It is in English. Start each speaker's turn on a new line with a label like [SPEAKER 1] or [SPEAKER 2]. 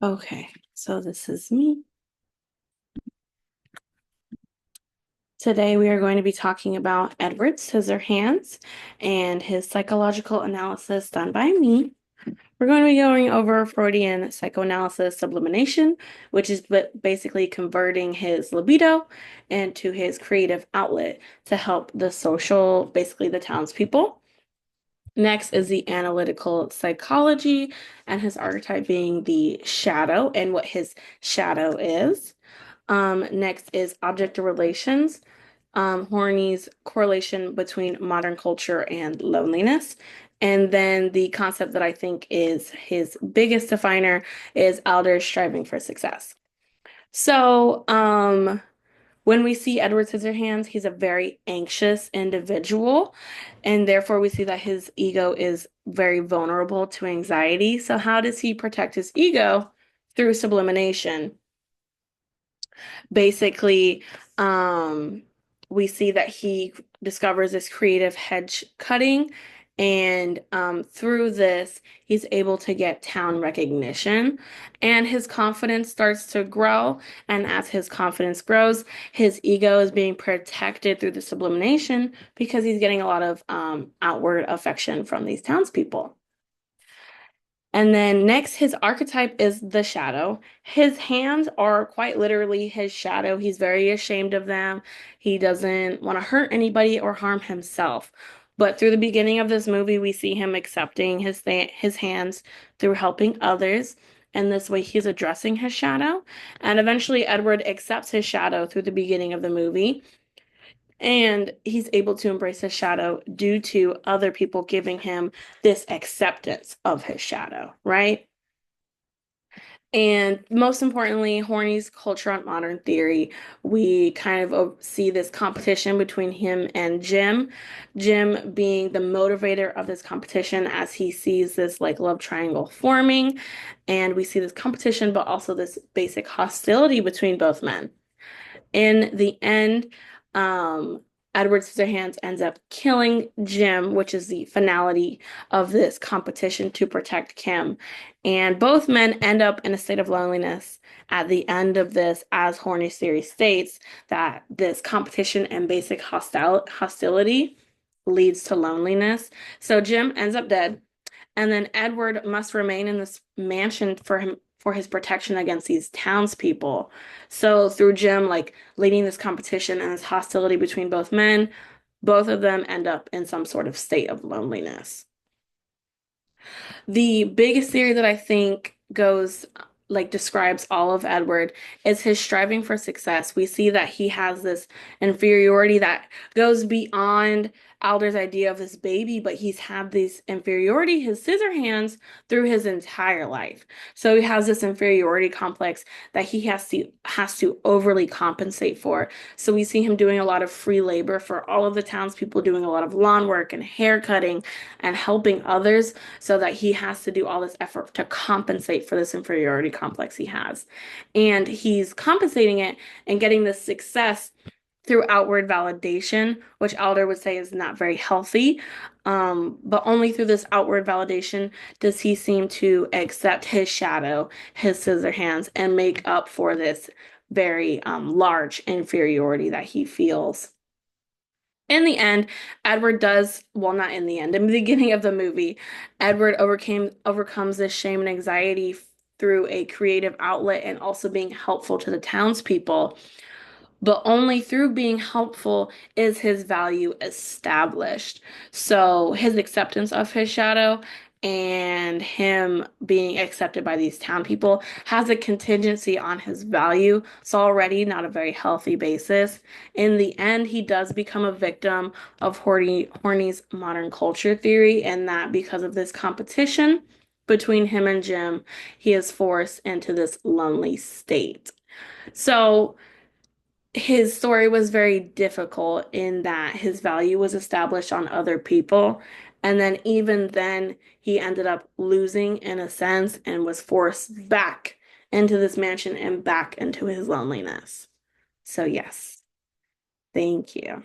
[SPEAKER 1] Okay, so this is me. Today we are going to be talking about Edward Scissorhands and his psychological analysis done by me. We're going to be going over Freudian psychoanalysis sublimation, which is basically converting his libido into his creative outlet to help the social, basically the townspeople. Next is the analytical psychology and his archetype being the shadow and what his shadow is. Next is object relations, Horney's correlation between modern culture and loneliness. And then the concept that I think is his biggest definer is Adler's striving for success. So, when we see Edward Scissorhands, he's a very anxious individual, and therefore we see that his ego is very vulnerable to anxiety. So, how does he protect his ego? Through sublimation. Basically, we see that he discovers this creative hedge cutting, and through this, he's able to get town recognition, and his confidence starts to grow. And as his confidence grows, his ego is being protected through the sublimation because he's getting a lot of outward affection from these townspeople. And then next, his archetype is the shadow. His hands are quite literally his shadow. He's very ashamed of them. He doesn't want to hurt anybody or harm himself. But through the beginning of this movie, we see him accepting his hands through helping others. And this way, he's addressing his shadow. And eventually, Edward accepts his shadow through the beginning of the movie. And he's able to embrace his shadow due to other people giving him this acceptance of his shadow, right? And most importantly, Horney's culture on modern theory, we kind of see this competition between him and Jim. Jim being the motivator of this competition as he sees this like love triangle forming. And we see this competition, but also this basic hostility between both men. In the end, Edward Scissorhands ends up killing Jim, which is the finality of this competition to protect Kim. And both men end up in a state of loneliness at the end of this, as Horney's theory states, that this competition and basic hostility leads to loneliness. So Jim ends up dead. And then Edward must remain in this mansion for his protection against these townspeople. So through Jim like leading this competition and this hostility between both men, both of them end up in some sort of state of loneliness. The biggest theory that I think goes like describes all of Edward is his striving for success. We see that he has this inferiority that goes beyond Alder's idea of this baby, but he's had this inferiority, his scissor hands, through his entire life. So he has this inferiority complex that he has to overly compensate for. So we see him doing a lot of free labor for all of the townspeople, doing a lot of lawn work and hair cutting and helping others, so that he has to do all this effort to compensate for this inferiority complex he has. And he's compensating it and getting this success through outward validation, which Alder would say is not very healthy. But only through this outward validation does he seem to accept his shadow, his scissor hands, and make up for this very large inferiority that he feels. In the end, Edward does, well, not in the end, in the beginning of the movie, Edward overcomes this shame and anxiety through a creative outlet and also being helpful to the townspeople. But only through being helpful is his value established. So his acceptance of his shadow and him being accepted by these town people has a contingency on his value. It's already not a very healthy basis. In the end, he does become a victim of Horney's modern culture theory, and that because of this competition between him and Jim, he is forced into this lonely state. So his story was very difficult in that his value was established on other people. And then, even then, he ended up losing in a sense and was forced back into this mansion and back into his loneliness. So, yes, thank you.